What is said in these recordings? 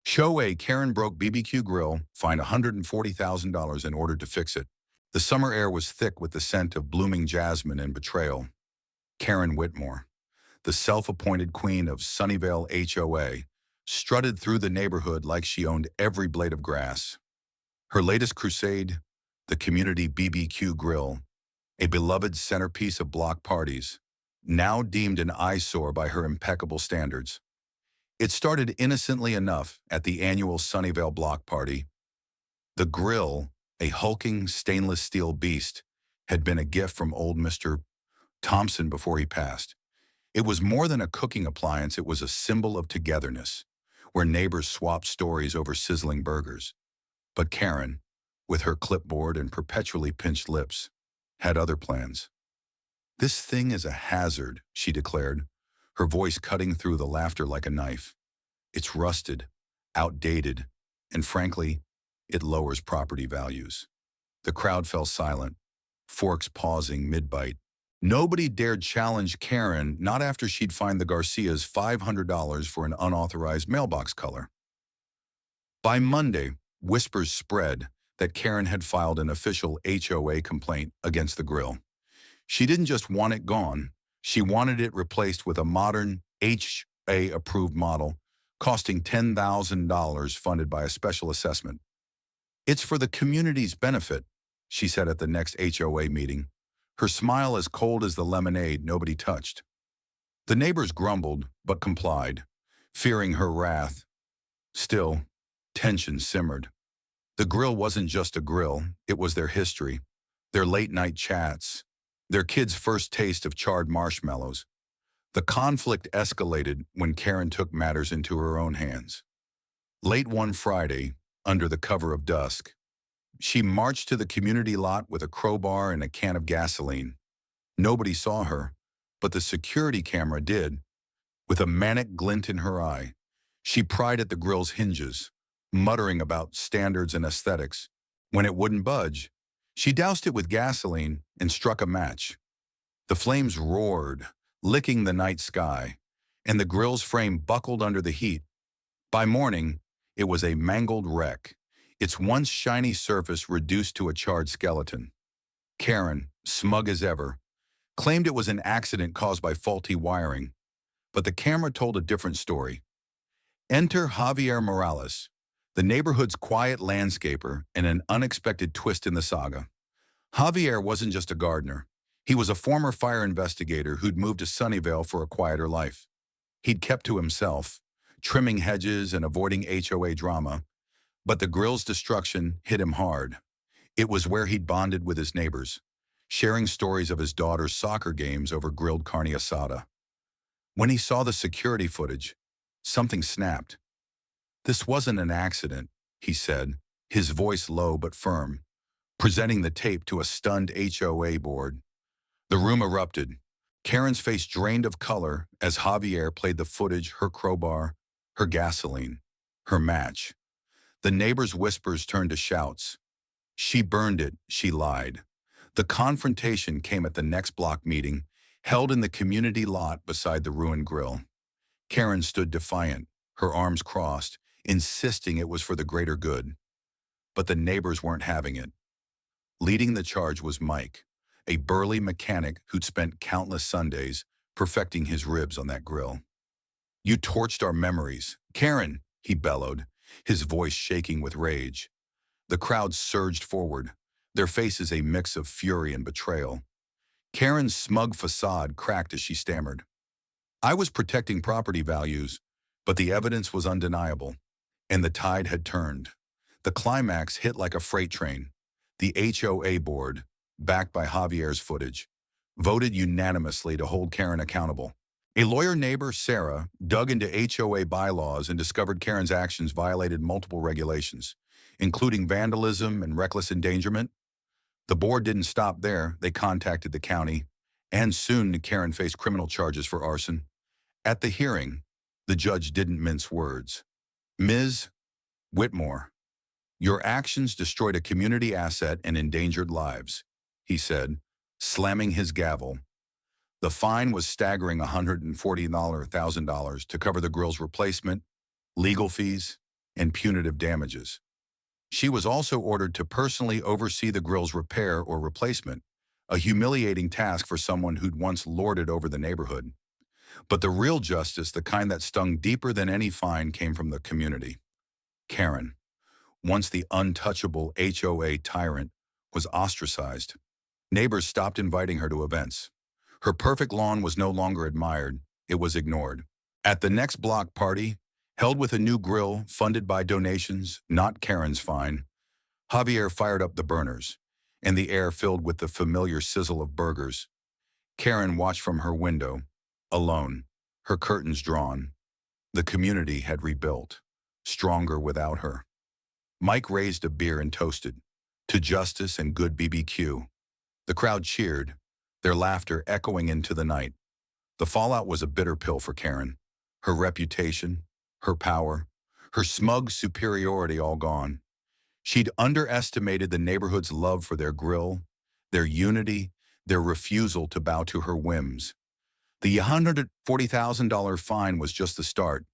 HOA Karen broke BBQ grill, fined $140,000 in order to fix it. The summer air was thick with the scent of blooming jasmine and betrayal. Karen Whitmore, the self-appointed queen of Sunnyvale HOA, strutted through the neighborhood like she owned every blade of grass. Her latest crusade, the community BBQ grill, a beloved centerpiece of block parties, now deemed an eyesore by her impeccable standards. It started innocently enough at the annual Sunnyvale block party. The grill, a hulking stainless steel beast, had been a gift from old Mr. Thompson before he passed. It was more than a cooking appliance, it was a symbol of togetherness, where neighbors swapped stories over sizzling burgers. But Karen, with her clipboard and perpetually pinched lips, had other plans. "This thing is a hazard," she declared, her voice cutting through the laughter like a knife. "It's rusted, outdated, and frankly, it lowers property values." The crowd fell silent, forks pausing mid-bite. Nobody dared challenge Karen, not after she'd fined the Garcias $500 for an unauthorized mailbox color. By Monday, whispers spread that Karen had filed an official HOA complaint against the grill. She didn't just want it gone, she wanted it replaced with a modern HOA-approved model costing $10,000 funded by a special assessment. "It's for the community's benefit," she said at the next HOA meeting, her smile as cold as the lemonade nobody touched. The neighbors grumbled, but complied, fearing her wrath. Still, tension simmered. The grill wasn't just a grill, it was their history, their late-night chats, their kids' first taste of charred marshmallows. The conflict escalated when Karen took matters into her own hands. Late one Friday, under the cover of dusk, she marched to the community lot with a crowbar and a can of gasoline. Nobody saw her, but the security camera did. With a manic glint in her eye, she pried at the grill's hinges, muttering about standards and aesthetics. When it wouldn't budge, she doused it with gasoline and struck a match. The flames roared, licking the night sky, and the grill's frame buckled under the heat. By morning, it was a mangled wreck, its once shiny surface reduced to a charred skeleton. Karen, smug as ever, claimed it was an accident caused by faulty wiring, but the camera told a different story. Enter Javier Morales, the neighborhood's quiet landscaper and an unexpected twist in the saga. Javier wasn't just a gardener. He was a former fire investigator who'd moved to Sunnyvale for a quieter life. He'd kept to himself, trimming hedges and avoiding HOA drama, but the grill's destruction hit him hard. It was where he'd bonded with his neighbors, sharing stories of his daughter's soccer games over grilled carne asada. When he saw the security footage, something snapped. "This wasn't an accident," he said, his voice low but firm, presenting the tape to a stunned HOA board. The room erupted. Karen's face drained of color as Javier played the footage, her crowbar, her gasoline, her match. The neighbors' whispers turned to shouts. She burned it, she lied. The confrontation came at the next block meeting, held in the community lot beside the ruined grill. Karen stood defiant, her arms crossed, insisting it was for the greater good. But the neighbors weren't having it. Leading the charge was Mike, a burly mechanic who'd spent countless Sundays perfecting his ribs on that grill. "You torched our memories. Karen," he bellowed, his voice shaking with rage. The crowd surged forward, their faces a mix of fury and betrayal. Karen's smug facade cracked as she stammered. "I was protecting property values, but the evidence was undeniable, and the tide had turned." The climax hit like a freight train. The HOA board, backed by Javier's footage, voted unanimously to hold Karen accountable. A lawyer neighbor, Sarah, dug into HOA bylaws and discovered Karen's actions violated multiple regulations, including vandalism and reckless endangerment. The board didn't stop there. They contacted the county, and soon Karen faced criminal charges for arson. At the hearing, the judge didn't mince words. "Ms. Whitmore, your actions destroyed a community asset and endangered lives," he said, slamming his gavel. The fine was staggering $140,000 to cover the grill's replacement, legal fees, and punitive damages. She was also ordered to personally oversee the grill's repair or replacement, a humiliating task for someone who'd once lorded over the neighborhood. But the real justice, the kind that stung deeper than any fine, came from the community. Karen, once the untouchable HOA tyrant, was ostracized. Neighbors stopped inviting her to events. Her perfect lawn was no longer admired, it was ignored. At the next block party, held with a new grill funded by donations, not Karen's fine, Javier fired up the burners, and the air filled with the familiar sizzle of burgers. Karen watched from her window, alone, her curtains drawn. The community had rebuilt, stronger without her. Mike raised a beer and toasted, to justice and good BBQ. The crowd cheered, their laughter echoing into the night. The fallout was a bitter pill for Karen. Her reputation, her power, her smug superiority all gone. She'd underestimated the neighborhood's love for their grill, their unity, their refusal to bow to her whims. The $140,000 fine was just the start.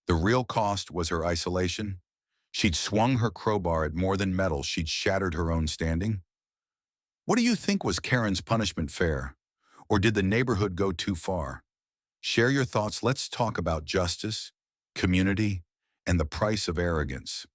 The real cost was her isolation. She'd swung her crowbar at more than metal, she'd shattered her own standing. What do you think, was Karen's punishment fair? Or did the neighborhood go too far? Share your thoughts. Let's talk about justice, community, and the price of arrogance.